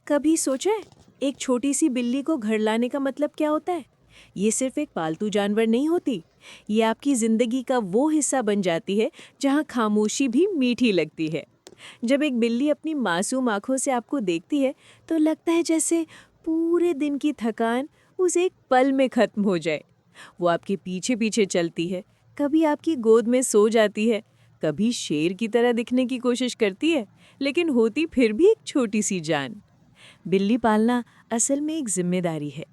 कभी सोचा है एक छोटी सी बिल्ली को घर लाने का मतलब क्या होता है? ये सिर्फ एक पालतू जानवर नहीं होती। ये आपकी जिंदगी का वो हिस्सा बन जाती है जहाँ खामोशी भी मीठी लगती है। जब एक बिल्ली अपनी मासूम आंखों से आपको देखती है तो लगता है जैसे पूरे दिन की थकान उस एक पल में खत्म हो जाए। वो आपके पीछे पीछे चलती है, कभी आपकी गोद में सो जाती है, कभी शेर की तरह दिखने की कोशिश करती है, लेकिन होती फिर भी एक छोटी सी जान। बिल्ली पालना असल में एक जिम्मेदारी है।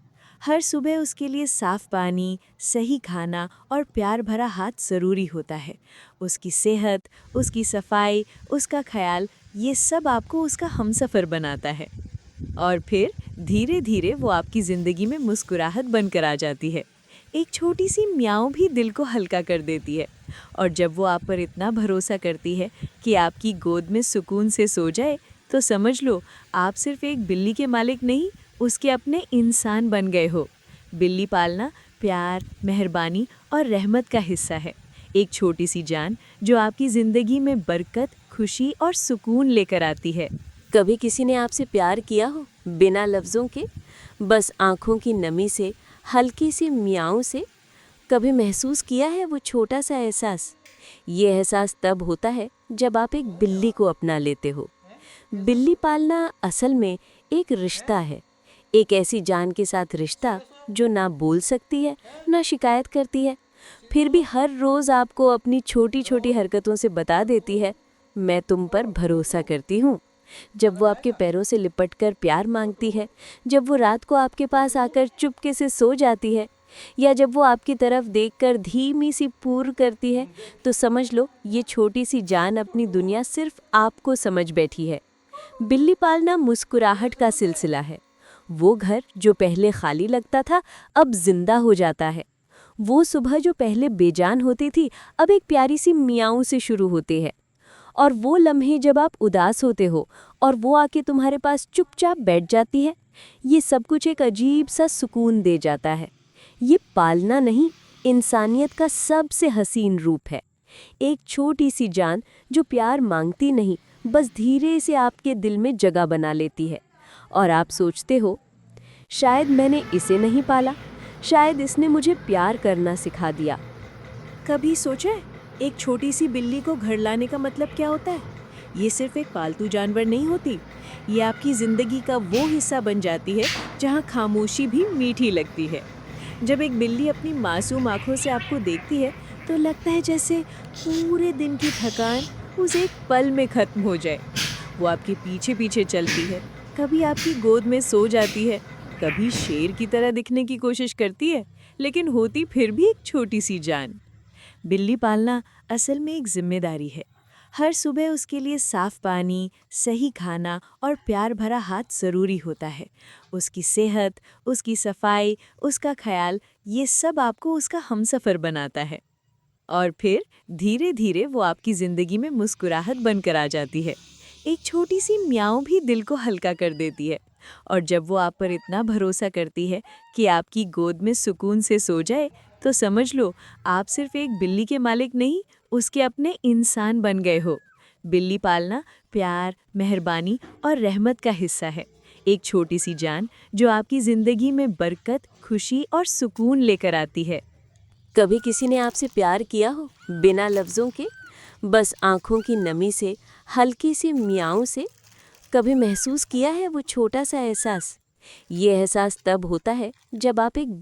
हर सुबह उसके लिए साफ पानी, सही खाना और प्यार भरा हाथ ज़रूरी होता है। उसकी सेहत, उसकी सफाई, उसका ख्याल, ये सब आपको उसका हमसफ़र बनाता है। और फिर धीरे धीरे वो आपकी ज़िंदगी में मुस्कुराहट बनकर आ जाती है। एक छोटी सी म्याऊं भी दिल को हल्का कर देती है। और जब वो आप पर इतना भरोसा करती है कि आपकी गोद में सुकून से सो जाए, तो समझ लो आप सिर्फ एक बिल्ली के मालिक नहीं, उसके अपने इंसान बन गए हो। बिल्ली पालना प्यार, मेहरबानी और रहमत का हिस्सा है। एक छोटी सी जान जो आपकी ज़िंदगी में बरकत, खुशी और सुकून लेकर आती है। कभी किसी ने आपसे प्यार किया हो बिना लफ्ज़ों के, बस आँखों की नमी से, हल्की सी मियाऊं से? कभी महसूस किया है वो छोटा सा एहसास? ये एहसास तब होता है जब आप एक बिल्ली को अपना लेते हो। बिल्ली पालना असल में एक रिश्ता है, एक ऐसी जान के साथ रिश्ता जो ना बोल सकती है, ना शिकायत करती है, फिर भी हर रोज़ आपको अपनी छोटी छोटी हरकतों से बता देती है, मैं तुम पर भरोसा करती हूँ। जब वो आपके पैरों से लिपटकर प्यार मांगती है, जब वो रात को आपके पास आकर चुपके से सो जाती है, या जब वो आपकी तरफ देखकर धीमी सी पूर करती है, तो समझ लो ये छोटी सी जान अपनी दुनिया सिर्फ आपको समझ बैठी है। बिल्ली पालना मुस्कुराहट का सिलसिला है। वो घर जो पहले खाली लगता था अब जिंदा हो जाता है। वो सुबह जो पहले बेजान होती थी अब एक प्यारी सी मियाऊं से शुरू होती है। और वो लम्हे जब आप उदास होते हो और वो आके तुम्हारे पास चुपचाप बैठ जाती है, ये सब कुछ एक अजीब सा सुकून दे जाता है। ये पालना नहीं, इंसानियत का सबसे हसीन रूप है। एक छोटी सी जान जो प्यार मांगती नहीं, बस धीरे से आपके दिल में जगह बना लेती है। और आप सोचते हो, शायद मैंने इसे नहीं पाला, शायद इसने मुझे प्यार करना सिखा दिया। कभी सोचा है एक छोटी सी बिल्ली को घर लाने का मतलब क्या होता है? ये सिर्फ एक पालतू जानवर नहीं होती। ये आपकी ज़िंदगी का वो हिस्सा बन जाती है जहाँ खामोशी भी मीठी लगती है। जब एक बिल्ली अपनी मासूम आंखों से आपको देखती है तो लगता है जैसे पूरे दिन की थकान उस एक पल में खत्म हो जाए। वो आपके पीछे पीछे चलती है, कभी आपकी गोद में सो जाती है, कभी शेर की तरह दिखने की कोशिश करती है, लेकिन होती फिर भी एक छोटी सी जान। बिल्ली पालना असल में एक जिम्मेदारी है। हर सुबह उसके लिए साफ पानी, सही खाना और प्यार भरा हाथ ज़रूरी होता है। उसकी सेहत, उसकी सफाई, उसका ख्याल, ये सब आपको उसका हमसफ़र बनाता है। और फिर धीरे धीरे वो आपकी ज़िंदगी में मुस्कुराहट बनकर आ जाती है। एक छोटी सी म्याऊं भी दिल को हल्का कर देती है। और जब वो आप पर इतना भरोसा करती है कि आपकी गोद में सुकून से सो जाए, तो समझ लो आप सिर्फ एक बिल्ली के मालिक नहीं, उसके अपने इंसान बन गए हो। बिल्ली पालना प्यार, मेहरबानी और रहमत का हिस्सा है। एक छोटी सी जान जो आपकी ज़िंदगी में बरकत, खुशी और सुकून लेकर आती है। कभी किसी ने आपसे प्यार किया हो बिना लफ्ज़ों के, बस आँखों की नमी से, हल्की सी मियाऊं से? कभी महसूस किया है वो छोटा सा एहसास? ये एहसास तब होता है जब आप एक